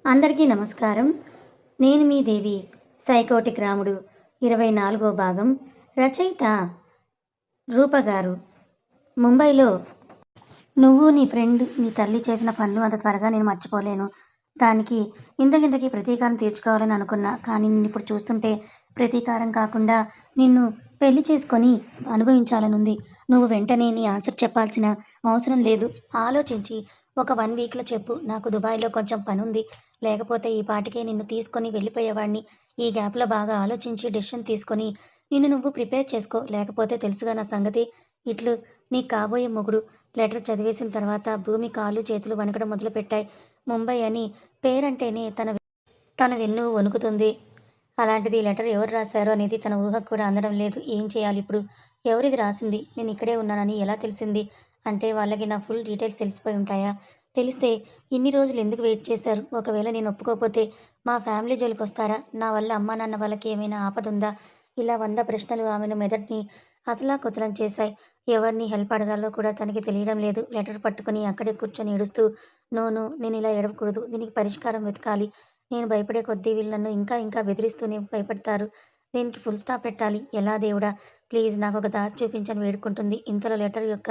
అందరికీ నమస్కారం. నేను మీ దేవి. సైకోటిక్ రాముడు 24వ భాగం. రచయిత రూప గారు. ముంబైలో నువ్వు నీ ఫ్రెండ్ నీ తల్లి చేసిన పనులు అంత త్వరగా నేను మర్చిపోలేను. దానికి ఇంతకింతకి ప్రతీకారం తీర్చుకోవాలని అనుకున్నా. కానీ నిన్నిప్పుడు చూస్తుంటే ప్రతీకారం కాకుండా నిన్ను పెళ్లి చేసుకొని అనుభవించాలనుంది. నువ్వు వెంటనే నీ ఆన్సర్ చెప్పాల్సిన అవసరం లేదు. ఆలోచించి ఒక 1 వీక్‌లో చెప్పు. నాకు దుబాయ్‌లో కొంచెం పనుంది. లేకపోతే ఈ పాటికే నిన్ను తీసుకొని వెళ్ళిపోయేవాడిని. ఈ గ్యాప్‌లో బాగా ఆలోచించి డెసిషన్ తీసుకొని నిన్ను నువ్వు ప్రిపేర్ చేసుకో. లేకపోతే తెలుసుగా నా సంగతి. ఇట్లు నీకు కాబోయే మొగుడు. లెటర్ చదివేసిన తర్వాత భూమి కాళ్ళు చేతులు వణకడం మొదలుపెట్టాయి. ముంబై అని పేరంటేనే తన వెన్ను వణుకుతుంది. అలాంటిది లెటర్ ఎవరు రాశారో అనేది తన ఊహకు కూడా అందడం లేదు. ఏం చేయాలిప్పుడు? ఎవరిది రాసింది? నేను ఇక్కడే ఉన్నానని ఎలా తెలిసింది? అంటే వాళ్ళకి నా ఫుల్ డీటెయిల్స్ తెలిసిపోయి ఉంటాయా? తెలిస్తే ఇన్ని రోజులు ఎందుకు వెయిట్ చేశారు? ఒకవేళ నేను ఒప్పుకోకపోతే మా ఫ్యామిలీ జోలికొస్తారా? నా వల్ల అమ్మా నాన్న వాళ్ళకి ఏమైనా ఆపదుందా? ఇలా 100 ప్రశ్నలు ఆమెను మెదడుని అతలాకుతలం చేశాయి. ఎవరిని హెల్ప్ అడగాలో కూడా తనకి తెలియడం లేదు. లెటర్ పట్టుకుని అక్కడే కూర్చొని ఏడుస్తూ నో నో నేనిలా ఏడవకూడదు. దీనికి పరిష్కారం వెతకాలి. నేను భయపడే కొద్దీ వీళ్ళు నన్ను ఇంకా ఇంకా బెదిరిస్తూనే భయపడతారు. దీనికి ఫుల్ స్టాప్ పెట్టాలి. ఎలా దేవుడా! ప్లీజ్ నాకొక దారి చూపించని వేడుకుంటుంది. ఇంతలో లెటర్ యొక్క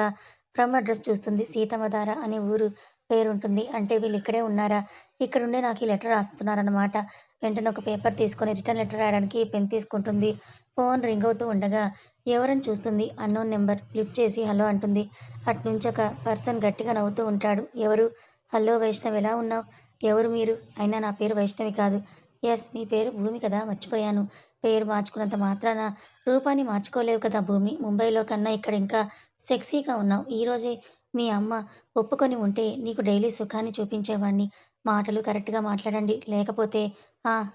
ఫ్రమ్ అడ్రస్ చూస్తుంది. సీతమ్మధార అనే ఊరు పేరుంటుంది. అంటే వీళ్ళు ఇక్కడే ఉన్నారా? ఇక్కడుండే నాకు ఈ లెటర్ రాస్తున్నారన్నమాట. వెంటనే ఒక పేపర్ తీసుకొని రిటర్న్ లెటర్ రాయడానికి పెన్ తీసుకుంటుంది. ఫోన్ రింగ్ అవుతూ ఉండగా ఎవరని చూస్తుంది. Unknown number. లిఫ్ట్ చేసి హలో అంటుంది. అట్నుంచి ఒక పర్సన్ గట్టిగా నవ్వుతూ ఉంటాడు. ఎవరు? హలో వైష్ణవి ఎలా ఉన్నావు? ఎవరు మీరు? అయినా నా పేరు వైష్ణవి కాదు. యస్ మీ పేరు భూమి కదా మర్చిపోయాను. పేరు మార్చుకున్నంత మాత్రాన రూపాన్ని మార్చుకోలేవు కదా భూమి. ముంబైలో కన్నా ఇక్కడ ఇంకా సెక్సీగా ఉన్నావు. ఈరోజే మీ అమ్మ ఒప్పుకొని ఉంటే నీకు డైలీ సుఖాన్ని చూపించేవాణ్ణి. మాటలు కరెక్ట్‌గా మాట్లాడండి. లేకపోతే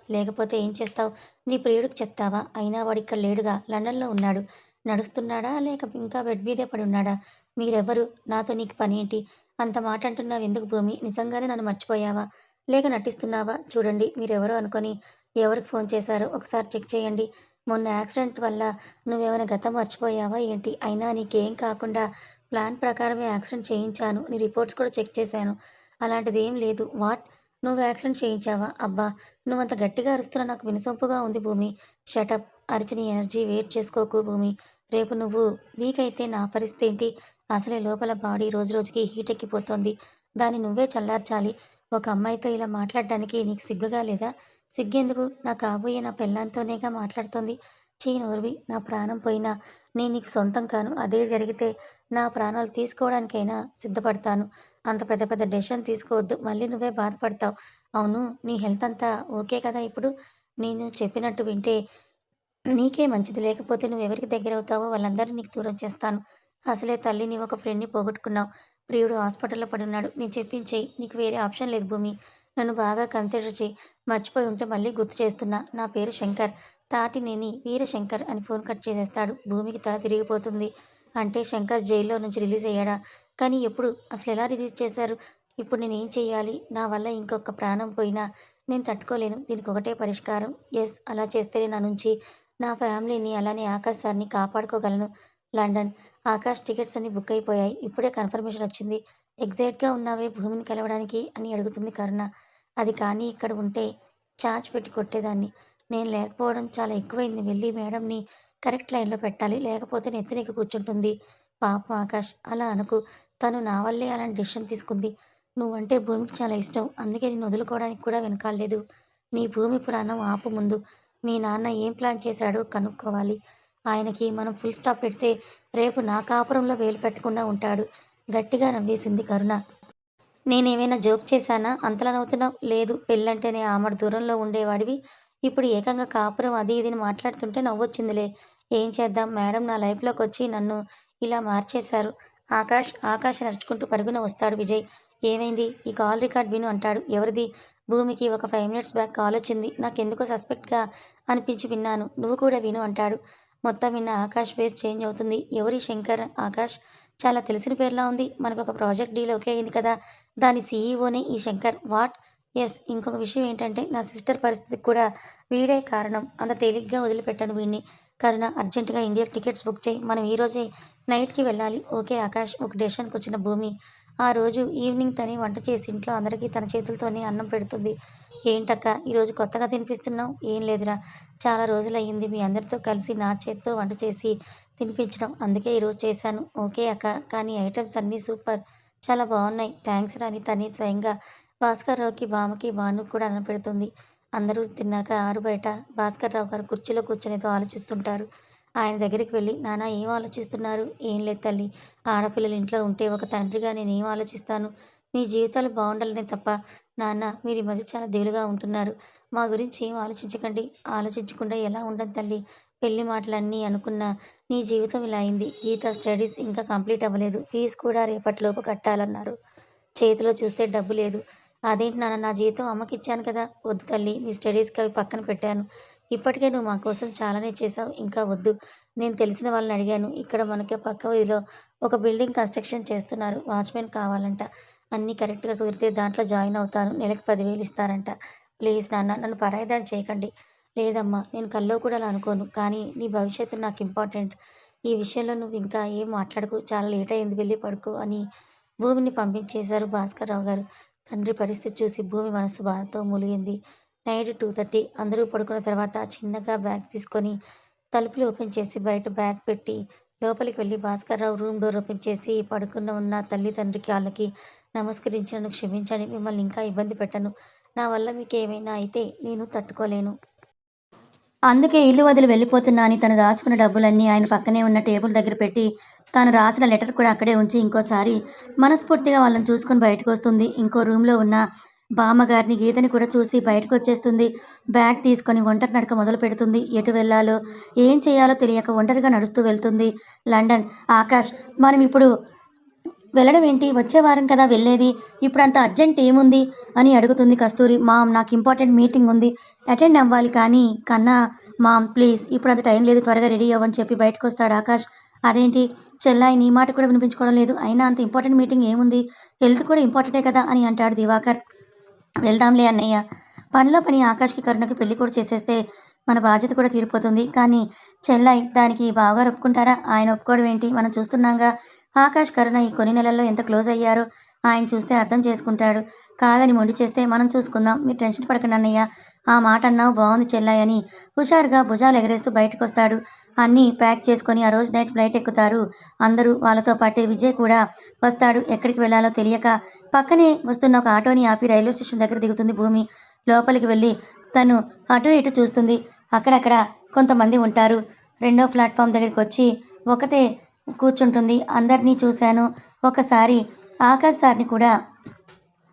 లేకపోతే ఏం చేస్తావు? నీ ప్రియుడికి చెప్తావా? అయినా వాడిక్కడ లేడుగా లండన్‌లో ఉన్నాడు. నడుస్తున్నాడా? లేక ఇంకా బెడ్ మీదే పడున్నాడా? మీరెవరు? నాతో నీకు పనేంటి? అంత మాట అంటున్నావెందుకు భూమి? నిజంగానే నన్ను మర్చిపోయావా? లేక నటిస్తున్నావా? చూడండి మీరెవరో అనుకొని ఎవరికి ఫోన్ చేశారో ఒకసారి చెక్ చేయండి. మొన్న యాక్సిడెంట్ వల్ల నువ్వేమైనా గతం మర్చిపోయావా ఏంటి? అయినా నీకేం కాకుండా ప్లాన్ ప్రకారమే యాక్సిడెంట్ చేయించాను. నీ రిపోర్ట్స్ కూడా చెక్ చేశాను. అలాంటిదేం లేదు. వాట్? నువ్వు యాక్సిడెంట్ చేయించావా? అబ్బా! నువ్వంత గట్టిగా అరుస్తున్నా నాకు వినసొంపుగా ఉంది భూమి. షటప్! అరిచి నీ ఎనర్జీ వేస్ట్ చేసుకోకు భూమి. రేపు నువ్వు వీక్ అయితే నా పరిస్థితేంటి? అసలే లోపల బాడీ రోజురోజుకి హీటెక్కిపోతోంది. దాన్ని నువ్వే చల్లార్చాలి. ఒక అమ్మాయితో ఇలా మాట్లాడడానికి నీకు సిగ్గుగా లేదా? సిగ్గెందుకు? నా పెళ్ళాంతోనేగా మాట్లాడుతోంది. ఛీ నోర్మి! నా ప్రాణం పోయినా నేను నీకు సొంతం కాను. అదే జరిగితే నా ప్రాణాలు తీసుకోవడానికైనా సిద్ధపడతాను. అంత పెద్ద పెద్ద డెసిషన్ తీసుకోవద్దు. మళ్ళీ నువ్వే బాధపడతావు. అవును నీ హెల్త్ అంతా ఓకే కదా ఇప్పుడు? నేను చెప్పినట్టు వింటే నీకే మంచిది. లేకపోతే నువ్వెవరికి దగ్గరవుతావో వాళ్ళందరిని నీకు దూరం చేస్తాను. అసలే తల్లిని, ఒక ఫ్రెండ్‌ని పోగొట్టుకున్నావు. ప్రియుడు హాస్పిటల్‌లో పడున్నాడు. నేను చెప్పించేయి. నీకు వేరే ఆప్షన్ లేదు భూమి. నన్ను బాగా కన్సిడర్ చెయి. మర్చిపోయి ఉంటే మళ్ళీ గుర్తు చేస్తున్నా. నా పేరు శంకర్. తాటినేని వీరశంకర్ అని ఫోన్ కట్ చేసేస్తాడు. భూమికి తల తిరిగిపోతుంది. అంటే శంకర్ జైల్లో నుంచి రిలీజ్ అయ్యాడా? కానీ ఎప్పుడు? అసలెలా రిలీజ్ చేశారు? ఇప్పుడు నేనేం చెయ్యాలి? నా వల్ల ఇంకొక ప్రాణం పోయినా నేను తట్టుకోలేను. దీనికొకటే పరిష్కారం. యెస్ అలా చేస్తేనే నా నుంచి నా ఫ్యామిలీని అలానే ఆకాష్ సార్‌ని కాపాడుకోగలను. లండన్. ఆకాష్ టికెట్స్ అన్నీ బుక్ అయిపోయాయి. ఇప్పుడే కన్ఫర్మేషన్ వచ్చింది. ఎగ్జైట్‌గా ఉన్నావే భూమిని కలవడానికి అని అడుగుతుంది కరుణ. అది కానీ ఇక్కడ ఉంటే చాచి పెట్టి కొట్టేదాన్ని. నేను లేకపోవడం చాలా ఎక్కువైంది. వెళ్ళి మేడంని కరెక్ట్ లైన్‌లో పెట్టాలి. లేకపోతే నెత్తినెక్కి కూర్చుంటుంది. పాపం ఆకాష్. అలా అనకు. తను నా వల్లే అలాంటి డెసిషన్ తీసుకుంది. నువ్వంటే భూమికి చాలా ఇష్టం. అందుకే నిన్ను వదులుకోవడానికి కూడా వెనకాడలేదు. నీ భూమి పురాణం ఆపు ముందు. మీ నాన్న ఏం ప్లాన్ చేశాడో కనుక్కోవాలి. ఆయనకి మనం ఫుల్ స్టాప్ పెడితే రేపు నా కాపురంలో వేలు పెట్టకుండా ఉంటాడు. గట్టిగా నవ్వేసింది కరుణ. నేనేమైనా జోక్ చేశానా? అంతలా నవ్వుతున్నావు? లేదు. పెళ్ళంటేనే ఆమడ దూరంలో ఉండేవాడివి. ఇప్పుడు ఏకంగా కాపురం అది ఇది అని మాట్లాడుతుంటే నవ్వొచ్చిందిలే. ఏం చేద్దాం మేడం నా లైఫ్‌లోకొచ్చి నన్ను ఇలా మార్చేశారు. ఆకాష్ నడుచుకుంటూ పరుగున వస్తాడు విజయ్. ఏమైంది? ఈ కాల్ రికార్డ్ విను అంటాడు. ఎవరిది? భూమికి ఒక 5 మినిట్స్ బ్యాక్ కాలొచ్చింది. నాకెందుకో సస్పెక్ట్‌గా అనిపించి విన్నాను. నువ్వు కూడా విను అంటాడు. మొత్తం విన్న ఆకాష్ ఫేస్ చేంజ్ అవుతుంది. ఎవరీ శంకర్? ఆకాష్. చాలా తెలిసిన పేరులా ఉంది. మనకొక ప్రాజెక్ట్ డీల్ ఓకే అయింది కదా! దాని సీఈఓనే ఈ శంకర్. వాట్? యెస్. ఇంకొక విషయం ఏంటంటే నా సిస్టర్ పరిస్థితికి కూడా వీడే కారణం. అంత తేలిగ్గా వదిలిపెట్టను వీడిని. కరుణ అర్జెంట్‌గా ఇండియాకి టికెట్స్ బుక్ చెయి. మనం ఈరోజే నైట్‌కి వెళ్ళాలి. ఓకే ఆకాష్. ఒక డెసిషన్‌కొచ్చిన భూమి ఆ రోజు ఈవినింగ్ తనే వంట చేసి ఇంట్లో అందరికీ తన చేతులతోనే అన్నం పెడుతుంది. "ఏంటక్క ఈరోజు కొత్తగా తినిపిస్తున్నావు?" "ఏం లేదురా, చాలా రోజులయ్యింది మీ అందరితో కలిసి నా చేత్తో వంట చేసి తినిపించడం. అందుకే ఈరోజు చేశాను." "ఓకే అక్క, కానీ ఐటెమ్స్ అన్నీ సూపర్. చాలా బావున్నాయి. థాంక్స్ రా" అని తనే స్వయంగా భాస్కర్‌రావుకి, బామ్మకి, భానుకి కూడా అన్నం పెడుతుంది. అందరూ తిన్నాక ఆరుబయట భాస్కర్‌రావు గారు కుర్చీలో కూర్చొని ఏదో ఆలోచిస్తుంటారు. ఆయన దగ్గరికి వెళ్లి, "నాన్న ఏం ఆలోచిస్తున్నారు?" "ఏం లేదు తల్లి. ఆడపిల్లలు ఇంట్లో ఉంటే ఒక తండ్రిగా నేనేం ఆలోచిస్తాను? మీ జీవితాలు బావుండాలనే తప్ప, నాన్న మీరు ఈ మధ్య చాలా దిగులుగా ఉంటున్నారు. మా గురించి ఏం ఆలోచించకండి." "ఆలోచించకుండా ఎలా ఉండను తల్లి. పెళ్లి మాటలన్నీ అనుకున్నా నీ జీవితం ఇలా అయింది. గీత స్టడీస్ ఇంకా కంప్లీట్ అవ్వలేదు. ఫీజు కూడా రేపటిలోపు కట్టాలన్నారు. చేతిలో చూస్తే డబ్బు లేదు." "అదేంటి నాన్న, నా జీతం అమ్మకిచ్చాను కదా." "వద్దు తల్లి, నీ స్టడీస్‌కి అవి పక్కన పెట్టాను. ఇప్పటికే నువ్వు మా కోసం చాలానే చేశావు. ఇంకా వద్దు." "నేను తెలిసిన వాళ్ళని అడిగాను. ఇక్కడ మనకి పక్క వీధిలో ఒక బిల్డింగ్ కన్‌స్ట్రక్షన్ చేస్తున్నారు. వాచ్‌మెన్ కావాలంట. అన్నీ కరెక్ట్‌గా కుదిరితే దాంట్లో జాయిన్ అవుతాను. నెలకి 10,000 ఇస్తారంట. ప్లీజ్ నాన్న నన్ను పరాయిదాన్ని చేయకండి." "లేదమ్మా, నేను కల్లో కూడా అలా అనుకోను. కానీ నీ భవిష్యత్తు నాకు ఇంపార్టెంట్. ఈ విషయంలో నువ్వు ఇంకా ఏం మాట్లాడకు. చాలా లేట్ అయింది, వెళ్లి పడుకో" అని భూమిని పంపించేశారు భాస్కర్‌రావు గారు. తండ్రి పరిస్థితి చూసి భూమి మనసు బాధతో మూలిగింది. నైట్ 2:30 అందరూ పడుకున్న తర్వాత చిన్నగా బ్యాగ్ తీసుకొని తలుపులు ఓపెన్ చేసి బయట బ్యాగ్ పెట్టి లోపలికి వెళ్లి భాస్కర్‌రావు రూమ్ డోర్ ఓపెన్ చేసి ఉన్న తల్లి, తండ్రి కాళ్ళకి నమస్కరించి, "నన్ను క్షమించండి. మిమ్మల్ని ఇంకా ఇబ్బంది పెట్టను. నా వల్ల మీకేమైనా అయితే నేను తట్టుకోలేను. అందుకే ఇల్లు వదిలి వెళ్ళిపోతున్నా" అని తను దాచుకున్న డబ్బులన్నీ ఆయన పక్కనే ఉన్న టేబుల్ దగ్గర పెట్టి, తాను రాసిన లెటర్ కూడా అక్కడే ఉంచి ఇంకోసారి మనస్ఫూర్తిగా వాళ్ళని చూసుకొని బయటకొస్తుంది. ఇంకో రూమ్‌లో ఉన్న బామ్మగారిని, గీతని కూడా చూసి బయటకొచ్చేస్తుంది. బ్యాగ్ తీసుకొని ఒంటరి నడక మొదలుపెడుతుంది. ఎటు వెళ్ళాలో, ఏం చేయాలో తెలియక ఒంటరిగా నడుస్తూ వెళ్తుంది. లండన్. "ఆకాష్, మనం ఇప్పుడు వెళ్ళడం ఏంటి? వచ్చే వారం కదా వెళ్ళేది. ఇప్పుడంత అర్జెంట్ ఏముంది?" అని అడుగుతుంది కస్తూరి. "మామ్, నాకు ఇంపార్టెంట్ మీటింగ్ ఉంది. అటెండ్ అవ్వాలి కానీ కన్నా మామ్ ప్లీజ్ ఇప్పుడంత టైం లేదు. త్వరగా రెడీ అవ్వని" చెప్పి బయటకొస్తాడు ఆకాష్. "అదేంటి చెల్లాయి, నీ మాట కూడా వినిపించుకోవడం లేదు. అయినా అంత ఇంపార్టెంట్ మీటింగ్ ఏముంది? హెల్త్ కూడా ఇంపార్టెంటే కదా" అని అంటాడు దివాకర్. "వెళ్దాంలే అన్నయ్య." పనిలో పని ఆకాష్‌కి, కరుణకి పెళ్లి కూడా చేసేస్తే మన బాధ్యత కూడా తీరిపోతుంది. కానీ చెల్లాయి, దానికి బావగారు ఒప్పుకుంటారా? ఆయన ఒప్పుకోవడం ఏంటి? మనం చూస్తున్నాంగా. ఆకాష్, కరుణ ఈ కొన్ని నెలల్లో ఎంత క్లోజ్ అయ్యారో. ఆయన చూస్తే అర్థం చేసుకుంటాడు. కాదని మొండి చేస్తే మనం చూసుకుందాం. మీరు టెన్షన్ పడకండి అన్నయ్య. ఆ మాట అన్నావు బావుంది చెల్లాయి అని హుషారుగా భుజాలు ఎగరేస్తూ బయటకొస్తాడు. అన్నీ ప్యాక్ చేసుకొని ఆ రోజు నైట్ ఫ్లైట్ ఎక్కుతారు అందరూ. వాళ్ళతో పాటే విజయ్ కూడా వస్తాడు. ఎక్కడికి వెళ్ళాలో తెలియక పక్కనే వస్తున్న ఒక ఆటోని ఆపి రైల్వే స్టేషన్ దగ్గర దిగుతుంది భూమి. లోపలికి వెళ్ళి తను అటు ఇటు చూస్తుంది. అక్కడక్కడ కొంతమంది ఉంటారు. రెండో ప్లాట్‌ఫామ్ దగ్గరికొచ్చి ఒకతే కూర్చుంటుంది. అందరినీ చూశాను. ఒకసారి ఆకాష్ సార్‌ని కూడా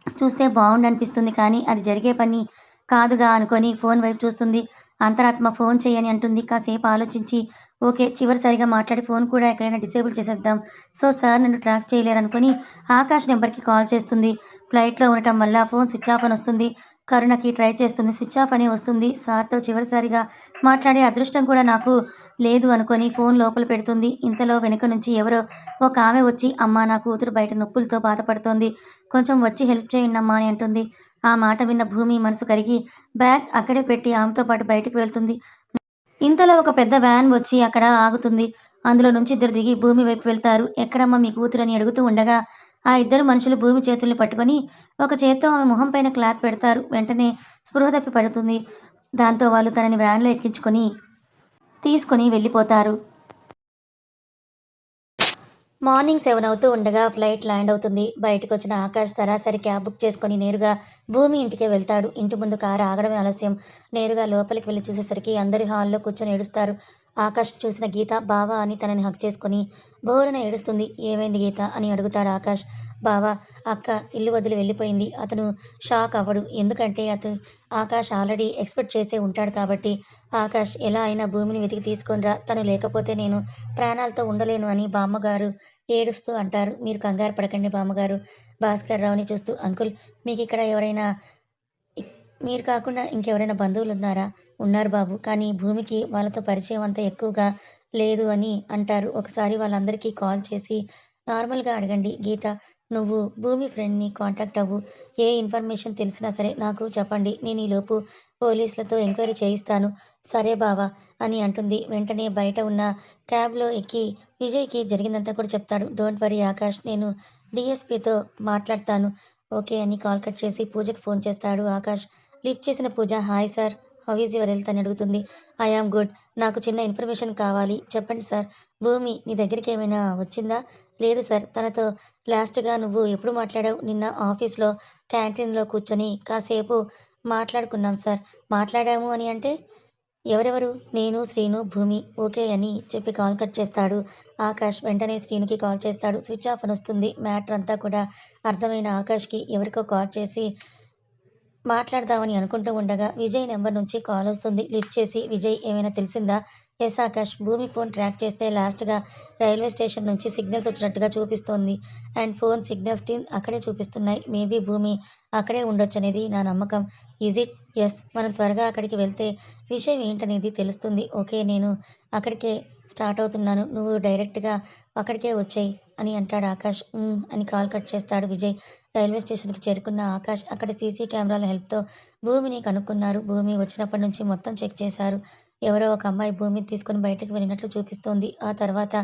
చూస్తే బావుండనిపిస్తుంది కానీ అది జరిగే పని కాదుగా అనుకొని ఫోన్ వైపు చూస్తుంది. అంతరాత్మ ఫోన్ చెయ్యని అంటుంది. కాసేపు ఆలోచించి ఓకే, చివరిసారిగా మాట్లాడి ఫోన్ కూడా ఎక్కడైనా డిసేబుల్ చేసేద్దాం. సో సార్ నన్ను ట్రాక్ చేయలేరనుకొని ఆకాష్ నెంబర్‌కి కాల్ చేస్తుంది. ఫ్లైట్‌లో ఉండటం వల్ల ఫోన్ స్విచ్ ఆఫ్ అని వస్తుంది. కరుణకి ట్రై చేస్తుంది. స్విచ్ ఆఫ్ అనే వస్తుంది. సార్‌తో చివరిసారిగా మాట్లాడే అదృష్టం కూడా నాకు లేదు అనుకొని ఫోన్ లోపల పెడుతుంది. ఇంతలో వెనుక నుంచి ఎవరో ఒక ఆమె వచ్చి, "అమ్మా, నా కూతురు బయట నొప్పులతో బాధపడుతోంది. కొంచెం వచ్చి హెల్ప్ చేయండమ్మా" అని అంటుంది. ఆ మాట విన్న భూమి మనసు కరిగి బ్యాగ్ అక్కడే పెట్టి ఆమెతో పాటు బయటికి వెళ్తుంది. ఇంతలో ఒక పెద్ద వ్యాన్ వచ్చి అక్కడ ఆగుతుంది. అందులో నుంచి ఇద్దరు దిగి భూమి వైపు వెళ్తారు. "ఎక్కడమ్మా మీ కూతురు" అని అడుగుతూ ఉండగా ఆ ఇద్దరు మనుషులు భూమి చేతుల్ని పట్టుకొని ఒక చేత్తో ఆమె మొహం పైన క్లాత్ పెడతారు. వెంటనే స్పృహ తప్పి పడుతుంది. దాంతో వాళ్ళు తనని వ్యాన్‌లో ఎక్కించుకొని తీసుకొని వెళ్ళిపోతారు. మార్నింగ్ 7 అవుతూ ఉండగా ఫ్లైట్ ల్యాండ్ అవుతుంది. బయటకొచ్చిన ఆకాష్ సరాసరి క్యాబ్ బుక్ చేసుకొని నేరుగా భూమి ఇంటికే వెళ్తాడు. ఇంటి ముందు కారు ఆగడమే ఆలస్యం. నేరుగా లోపలికి వెళ్లి చూసేసరికి అందరూ హాల్‌లో కూర్చొని ఏడుస్తారు. ఆకాష్ చూసిన గీత బావ అని తనని హగ్ చేసుకొని బోరున ఏడుస్తుంది. "ఏమైంది గీత?" అని అడుగుతాడు ఆకాష్. "బావ, అక్క ఇల్లు వదిలి వెళ్ళిపోయింది." అతను షాక్ అవ్వడు. ఎందుకంటే ఆకాష్ ఆల్రెడీ ఎక్స్‌పెక్ట్ చేసే ఉంటాడు కాబట్టి. "ఆకాష్, ఎలా అయినా భూమిని వెతికి తీసుకొని రా. తను లేకపోతే నేను ప్రాణాలతో ఉండలేను" అని బామ్మగారు ఏడుస్తూ అంటారు. "మీరు కంగారు పడకండి బామ్మగారు." భాస్కర్‌రావుని చూస్తూ, "అంకుల్, మీకిక్కడ ఎవరైనా మీరు కాకుండా ఇంకెవరైనా బంధువులున్నారా?" "ఉన్నారు బాబు. కానీ భూమికి వాళ్ళతో పరిచయం అంత ఎక్కువగా లేదు" అని అంటారు. "ఒకసారి వాళ్ళందరికీ కాల్ చేసి నార్మల్‌గా అడగండి. గీత నువ్వు భూమి ఫ్రెండ్ని కాంటాక్ట్ అవ్వు. ఏ ఇన్ఫర్మేషన్ తెలిసినా సరే నాకు చెప్పండి. నేను ఈలోపు పోలీసులతో ఎంక్వైరీ చేయిస్తాను. సరే బావా అని అంటుంది. వెంటనే బయట ఉన్న క్యాబ్‌లో ఎక్కి విజయ్‌కి జరిగిందంతా కూడా చెప్తాడు. డోంట్ వర్రీ ఆకాష్, నేను డీఎస్పీతో మాట్లాడతాను. ఓకే అని కాల్ కట్ చేసి పూజకి ఫోన్ చేస్తాడు ఆకాష్. లిఫ్ట్ చేసిన Pooja, hi sir, how is your health అని అడుగుతుంది. I am good. నాకు చిన్న ఇన్ఫర్మేషన్ కావాలి. చెప్పండి సార్. భూమి నీ దగ్గరికి ఏమైనా వచ్చిందా? లేదు సార్. తనతో లాస్ట్‌గా నువ్వు ఎప్పుడు మాట్లాడావు? నిన్న ఆఫీస్‌లో క్యాంటీన్‌లో కూర్చొని కాసేపు మాట్లాడుకున్నాం సార్. మాట్లాడాము అని అంటే? ఎవరెవరు? నేను, శ్రీను, భూమి. ఓకే అని చెప్పి కాల్ కట్ చేస్తాడు ఆకాష్. వెంటనే శ్రీనుకి కాల్ చేస్తాడు. స్విచ్ ఆఫ్ అనొస్తుంది. మ్యాటర్ అంతా కూడా అర్థమైన ఆకాష్‌కి ఎవరికో కాల్ చేసి మాట్లాడదామని అనుకుంటూ ఉండగా విజయ్ నెంబర్ నుంచి కాలొస్తుంది. లిఫ్ట్ చేసి, విజయ్ ఏమైనా తెలిసిందా? యెస్ ఆకాష్. భూమి ఫోన్ ట్రాక్ చేస్తే లాస్ట్‌గా రైల్వే స్టేషన్ నుంచి సిగ్నల్స్ వచ్చినట్టుగా చూపిస్తోంది. అండ్ ఫోన్ సిగ్నల్స్ స్టిల్ అక్కడే చూపిస్తున్నాయి. మేబీ భూమి అక్కడే ఉండొచ్చనేది నా నమ్మకం. Is it? యెస్. మనం త్వరగా అక్కడికి వెళ్తే విషయం ఏంటనేది తెలుస్తుంది. ఓకే, నేను అక్కడికే స్టార్ట్ అవుతున్నాను. నువ్వు డైరెక్ట్‌గా అక్కడికే వచ్చెయి అని అంటాడు ఆకాష్. అని కాల్ కట్ చేస్తాడు విజయ్. రైల్వే స్టేషన్‌కి చేరుకున్న ఆకాష్ అక్కడ సీసీ కెమెరాల హెల్ప్‌తో భూమిని కనుక్కున్నారు. భూమి వచ్చినప్పటి నుంచి మొత్తం చెక్ చేశారు. ఎవరో ఒక అమ్మాయి భూమిని తీసుకొని బయటకు వెళ్ళినట్లు చూపిస్తోంది. ఆ తర్వాత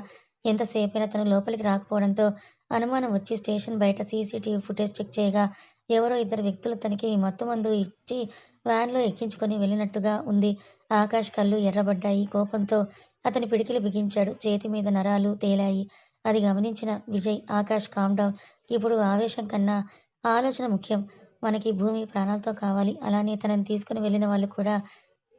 ఎంతసేపైనా తను లోపలికి రాకపోవడంతో అనుమానం వచ్చి స్టేషన్ బయట సీసీటీవీ ఫుటేజ్ చెక్ చేయగా ఎవరో ఇద్దరు వ్యక్తులు తనకి మత్తుమందు ఇచ్చి వ్యాన్‌లో ఎక్కించుకొని వెళ్ళినట్టుగా ఉంది. ఆకాష్ కళ్ళు ఎర్రబడ్డాయి. కోపంతో అతని పిడికిలి బిగించాడు. చేతి మీద నరాలు తేలాయి. అది గమనించిన విజయ్, ఆకాష్ కామ్ డౌన్. ఇప్పుడు ఆవేశం కన్నా ఆలోచన ముఖ్యం. మనకి భూమి ప్రాణాలతో కావాలి. అలానే తనని తీసుకొని వెళ్ళిన వాళ్ళు కూడా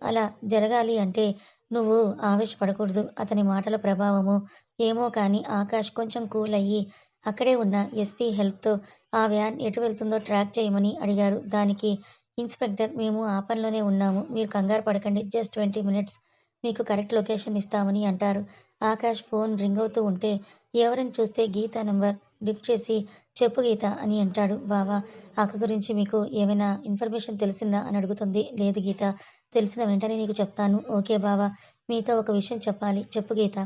అలా జరగాలి అంటే నువ్వు ఆవేశపడకూడదు. అతని మాటల ప్రభావమో ఏమో కానీ ఆకాష్ కొంచెం కూల్ అయ్యి అక్కడే ఉన్న ఎస్పీ హెల్ప్‌తో ఆ వ్యాన్ ఎటు వెళ్తుందో ట్రాక్ చేయమని అడిగారు. దానికి ఇన్స్‌పెక్టర్, మేము ఆ పనిలోనే ఉన్నాము. మీరు కంగారు పడకండి. జస్ట్ 20 మినిట్స్ మీకు కరెక్ట్ లొకేషన్ ఇస్తామని అంటారు. ఆకాష్ ఫోన్ రింగ్ అవుతూ ఉంటే ఎవరని చూస్తే గీత నంబర్. లిఫ్ట్ చేసి చెప్పు గీత అని అంటాడు. బావా, అక్క గురించి మీకు ఏమైనా ఇన్ఫర్మేషన్ తెలిసిందా అని అడుగుతుంది. లేదు గీత, తెలిసిన వెంటనే నీకు చెప్తాను. ఓకే బావా, మీతో ఒక విషయం చెప్పాలి. చెప్పు గీత.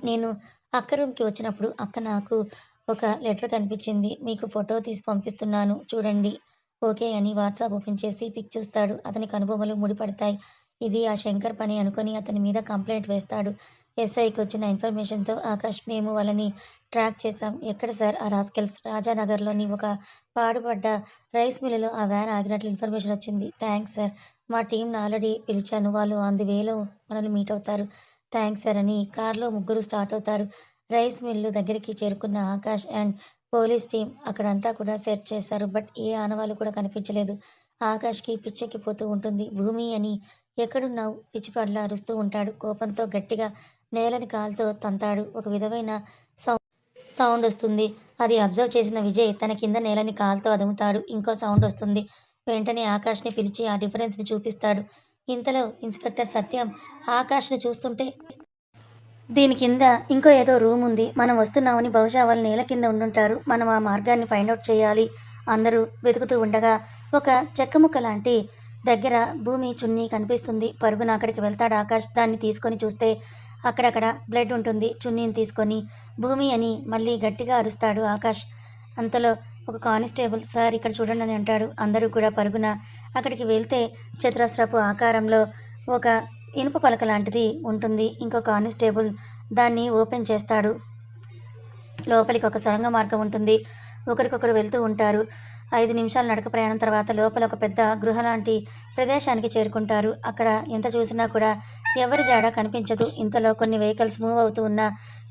నేను అక్క రూమ్‌కి వచ్చినప్పుడు అక్క నాకు ఒక లెటర్ కనిపించింది. మీకు ఫోటో తీసి పంపిస్తున్నాను చూడండి. ఓకే అని వాట్సాప్ ఓపెన్ చేసి పిక్ చూస్తాడు. అతని కనుబొమ్మలు ముడిపడతాయి. ఇది ఆ శంకర్ పని అనుకొని అతని మీద కంప్లెయింట్ వేస్తాడు. ఎస్ఐకి వచ్చిన ఇన్ఫర్మేషన్‌తో ఆకాష్, మేము వాళ్ళని ట్రాక్ చేశాం. ఎక్కడ సార్ ఆ రాస్కెల్స్? రాజానగర్‌లోని ఒక పాడుపడ్డ రైస్ మిల్లులో ఆ వ్యాన్ ఆగినట్లు ఇన్ఫర్మేషన్ వచ్చింది. Thanks sir. మా టీమ్‌ని ఆల్రెడీ పిలిచాను. వాళ్ళు ఆన్ ది వేలో మనల్ని మీట్ అవుతారు. థాంక్స్ సార్ అని కార్‌లో ముగ్గురు స్టార్ట్ అవుతారు. రైస్ మిల్లు దగ్గరికి చేరుకున్న ఆకాష్ అండ్ పోలీస్ టీమ్ అక్కడంతా కూడా సెర్చ్ చేశారు. బట్ ఏ ఆనవాళ్ళు కూడా కనిపించలేదు. ఆకాష్‌కి పిచ్చెక్కిపోతూ ఉంటుంది. భూమి అని ఎక్కడున్నావు? పిచ్చిపడిలా అరుస్తూ ఉంటాడు. కోపంతో గట్టిగా నేలని కాలుతో తంతాడు. ఒక విధమైన సౌండ్ వస్తుంది. అది అబ్జర్వ్ చేసిన విజయ్ తన కింద నేలని కాలుతో అదుముతాడు. ఇంకో సౌండ్ వస్తుంది. వెంటనే ఆకాష్‌ని పిలిచి ఆ డిఫరెన్స్‌ని చూపిస్తాడు. ఇంతలో ఇన్స్‌పెక్టర్ సత్యం ఆకాష్‌ని చూస్తుంటే, దీని కింద ఇంకో ఏదో రూమ్ ఉంది. మనం వస్తున్నామని బహుశా వాళ్ళు నేల కింద ఉండుంటారు. మనం ఆ మార్గాన్ని ఫైండ్ ఔట్ చేయాలి. అందరూ వెతుకుతూ ఉండగా ఒక చెక్క ముక్క లాంటి దగ్గర భూమి చున్నీ కనిపిస్తుంది. పరుగున అక్కడికి వెళ్తాడు ఆకాష్. దాన్ని తీసుకొని చూస్తే అక్కడక్కడ బ్లడ్ ఉంటుంది. చున్నీని తీసుకొని భూమి అని మళ్ళీ గట్టిగా అరుస్తాడు ఆకాష్. అంతలో ఒక కానిస్టేబుల్, సార్ ఇక్కడ చూడండి అని అంటాడు. అందరూ కూడా పరుగున అక్కడికి వెళ్తే చతురస్రపు ఆకారంలో ఒక ఇనుప పలక లాంటిది ఉంటుంది. ఇంకో కానిస్టేబుల్ దాన్ని ఓపెన్ చేస్తాడు. లోపలికి ఒక సొరంగ మార్గం ఉంటుంది. ఒకరికొకరు వెళ్తూ ఉంటారు. 5 నిమిషాల నడక ప్రయాణం తర్వాత లోపల ఒక పెద్ద గృహ లాంటి ప్రదేశానికి చేరుకుంటారు. అక్కడ ఎంత చూసినా కూడా ఎవరి జాడ కనిపించదు. ఇంతలో కొన్ని వెహికల్స్ మూవ్ అవుతూ ఉన్న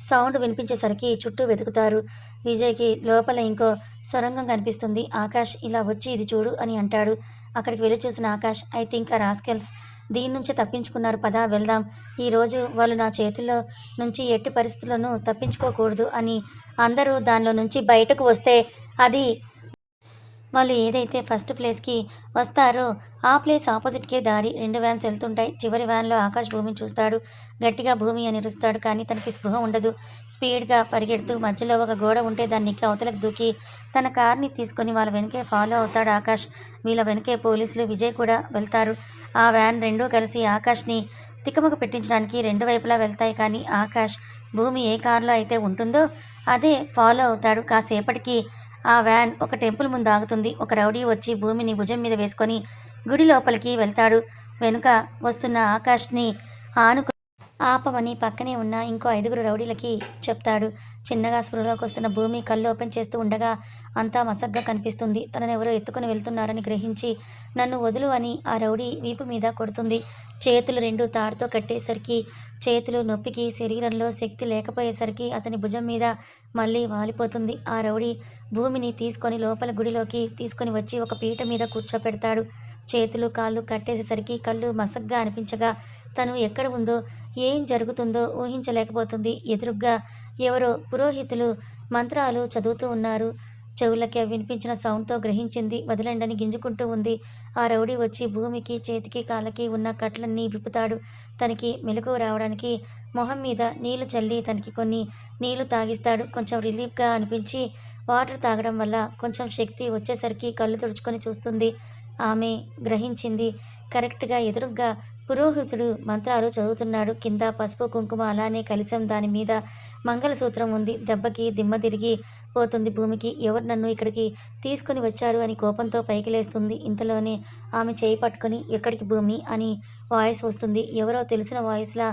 సౌండ్ వినిపించేసరికి చుట్టూ వెతుకుతారు. విజయ్‌కి లోపల ఇంకో సొరంగం కనిపిస్తుంది. ఆకాష్, ఇలా వచ్చి ఇది చూడు అని అంటాడు. అక్కడికి వెళ్లి చూసిన ఆకాష్, ఐ థింక్ ఆ రాస్కెల్స్ దీని నుంచి తప్పించుకున్నారు. పద వెళ్దాం. ఈరోజు వాళ్ళు నా చేతుల్లో నుంచి ఎట్టి పరిస్థితుల్లోనూ తప్పించుకోకూడదు అని అందరూ దానిలో నుంచి బయటకు వస్తే అది వాళ్ళు ఏదైతే ఫస్ట్ ప్లేస్‌కి వస్తారో ఆ ప్లేస్ ఆపోజిట్‌కే దారి. 2 వ్యాన్స్ వెళ్తుంటాయి. చివరి వ్యాన్‌లో ఆకాష్ భూమిని చూస్తాడు. గట్టిగా భూమి అని అరుస్తాడు. కానీ తనకి స్పృహ ఉండదు. స్పీడ్‌గా పరిగెడుతూ మధ్యలో ఒక గోడ ఉంటే దాన్ని ఎక్కి అవతలకి దూకి తన కార్‌ని తీసుకొని వాళ్ళ వెనకే ఫాలో అవుతాడు ఆకాష్. వీళ్ళ వెనకే పోలీసులు, విజయ్ కూడా వెళ్తారు. ఆ వ్యాన్ రెండూ కలిసి ఆకాష్‌ని తికమక పెట్టించడానికి రెండు వైపులా వెళ్తాయి. కానీ ఆకాష్ భూమి ఏ కారులో అయితే ఉంటుందో అదే ఫాలో అవుతాడు. కాసేపటికి ఆ వ్యాన్ ఒక టెంపుల్ ముందు ఆగుతుంది. ఒక రౌడీ వచ్చి భూమిని భుజం మీద వేసుకొని గుడి లోపలికి వెళ్తాడు. వెనుక వస్తున్న ఆకాష్ని ఆనుకు ఆపమని పక్కనే ఉన్న ఇంకో 5గురు రౌడీలకి చెప్తాడు. చిన్నగా స్పృహలోకి వస్తున్న భూమి కళ్ళు ఓపెన్ చేస్తూ ఉండగా అంతా మసగ్గా కనిపిస్తుంది. తననెవరో ఎత్తుకుని వెళ్తున్నారని గ్రహించి నన్ను వదులు అని ఆ రౌడీ వీపు మీద కొడుతుంది. చేతులు రెండు తాడుతో కట్టేసరికి చేతులు నొప్పికి శరీరంలో శక్తి లేకపోయేసరికి అతని భుజం మీద మళ్ళీ వాలిపోతుంది. ఆ రౌడీ భూమిని తీసుకొని లోపల గుడిలోకి తీసుకొని వచ్చి ఒక పీట మీద కూర్చోపెడతాడు. చేతులు కాళ్ళు కట్టేసేసరికి కళ్ళు మసగ్గా అనిపించగా తను ఎక్కడ ఉందో ఏం జరుగుతుందో ఊహించలేకపోతుంది. ఎదురుగ్గా ఎవరో పురోహితులు మంత్రాలు చదువుతూ ఉన్నారు. చెవులకి వినిపించిన సౌండ్తో గ్రహించింది. వదలండని గింజుకుంటూ ఉంది. ఆ రౌడీ వచ్చి భూమికి చేతికి కాళ్ళకి ఉన్న కట్లన్నీ విప్పుతాడు. తనకి మెలకువ రావడానికి మొహం మీద నీళ్లు చల్లి తనకి కొన్ని నీళ్లు తాగిస్తాడు. కొంచెం రిలీఫ్గా అనిపించి వాటర్ తాగడం వల్ల కొంచెం శక్తి వచ్చేసరికి కళ్ళు తుడుచుకొని చూస్తుంది. ఆమె గ్రహించింది. కరెక్ట్గా ఎదురుగ్గా పురోహితుడు మంత్రాలు చదువుతున్నాడు. కింద పసుపు కుంకుమ అలానే కలశం, దాని మీద మంగళసూత్రం ఉంది. దెబ్బకి దిమ్మ తిరిగి పోతుంది భూమికి. ఎవరు నన్ను ఇక్కడికి తీసుకుని వచ్చారు అని కోపంతో పైకి లేస్తుంది. ఇంతలోనే ఆమె చేయి పట్టుకొని ఎక్కడికి భూమి అని వాయిస్ వస్తుంది. ఎవరో తెలిసిన వాయిస్లా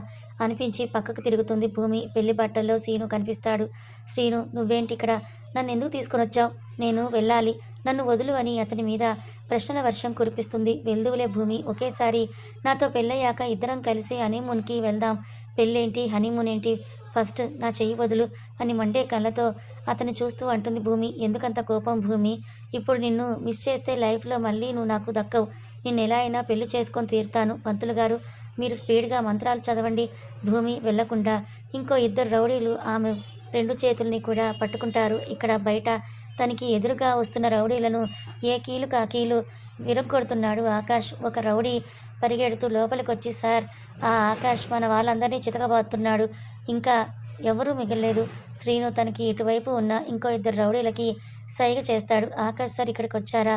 అనిపించి పక్కకు తిరుగుతుంది భూమి. పెళ్లి బట్టల్లో శ్రీను కనిపిస్తాడు. శ్రీను, నువ్వేంటి ఇక్కడ? నన్ను ఎందుకు తీసుకుని వచ్చావు? నేను వెళ్ళాలి, నన్ను వదులు అని అతని మీద ప్రశ్నల వర్షం కురిపిస్తుంది. వెళ్దువులే భూమి, ఒకేసారి నాతో పెళ్ళయ్యాక ఇద్దరం కలిసి హనీమూన్కి వెళ్దాం. పెళ్ళేంటి, హనీమూన్ ఏంటి? ఫస్ట్ నా చెయ్యి వదులు అని మండే కళ్ళతో అతన్ని చూస్తూ అంటుంది భూమి. ఎందుకంత కోపం భూమి? ఇప్పుడు నిన్ను మిస్ చేస్తే లైఫ్లో మళ్ళీ నువ్వు నాకు దక్కవు. నిన్ను ఎలా అయినా పెళ్లి చేసుకొని తీరుతాను. పంతులు గారు, మీరు స్పీడ్గా మంత్రాలు చదవండి. భూమి వెళ్లకుండా ఇంకో ఇద్దరు రౌడీలు ఆమె రెండు చేతుల్ని కూడా పట్టుకుంటారు. ఇక్కడ బయట తనకి ఎదురుగా వస్తున్న రౌడీలను ఏ కీలు కా కీలు విరగ్గొడుతున్నాడు ఆకాష్. ఒక రౌడీ పరిగెడుతూ లోపలికొచ్చి, సార్, ఆ ఆకాష్ మన వాళ్ళందరినీ చితకబాదుతున్నాడు. ఇంకా ఎవరూ మిగల్లేదు. శ్రీను తనకి ఇటువైపు ఉన్న ఇంకో ఇద్దరు రౌడీలకి సైగ చేస్తాడు. ఆకాష్ సార్, ఇక్కడికి వచ్చారా?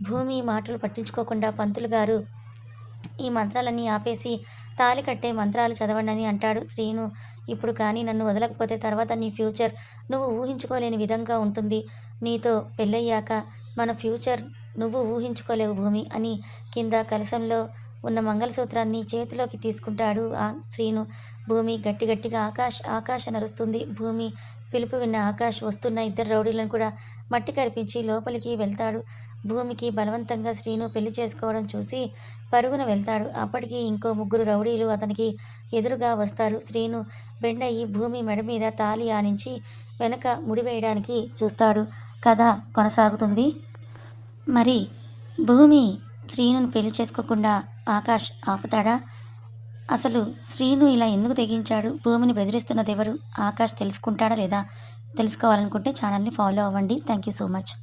భూమి మాటలు పట్టించుకోకుండా పంతులు గారు ఈ మంత్రాలన్నీ ఆపేసి తాళి కట్టే మంత్రాలు చదవండి అంటాడు. శ్రీను, ఇప్పుడు కానీ నన్ను వదలకపోతే తర్వాత నీ ఫ్యూచర్ నువ్వు ఊహించుకోలేని విధంగా ఉంటుంది. నీతో పెళ్ళయ్యాక మన ఫ్యూచర్ నువ్వు ఊహించుకోలేవు భూమి అని కింద కలశంలో ఉన్న మంగళసూత్రాన్ని చేతిలోకి తీసుకుంటాడు ఆ శ్రీను. భూమి గట్టి గట్టిగా ఆకాష్ ఆకాష్ అని అరుస్తుంది. భూమి పిలుపు విన్న ఆకాష్ వస్తున్న ఇద్దరు రౌడీలను కూడా మట్టి కరిపించి లోపలికి వెళ్తాడు. భూమికి బలవంతంగా శ్రీను పెళ్లి చేసుకోవడం చూసి పరుగున వెళ్తాడు. అప్పటికి ఇంకో ముగ్గురు రౌడీలు అతనికి ఎదురుగా వస్తారు. శ్రీను బెండయ్యి భూమి మెడ మీద తాళి ఆనించి వెనక ముడివేయడానికి చూస్తాడు. కథ కొనసాగుతుంది. మరి భూమి శ్రీనుని పెళ్లి చేసుకోకుండా ఆకాష్ ఆపుతాడా? అసలు శ్రీను ఇలా ఎందుకు తెగించాడు? భూమిని బెదిరిస్తున్నదెవరు? ఆకాష్ తెలుసుకుంటాడా లేదా? తెలుసుకోవాలనుకుంటే ఛానల్ని ఫాలో అవ్వండి. Thank you so much.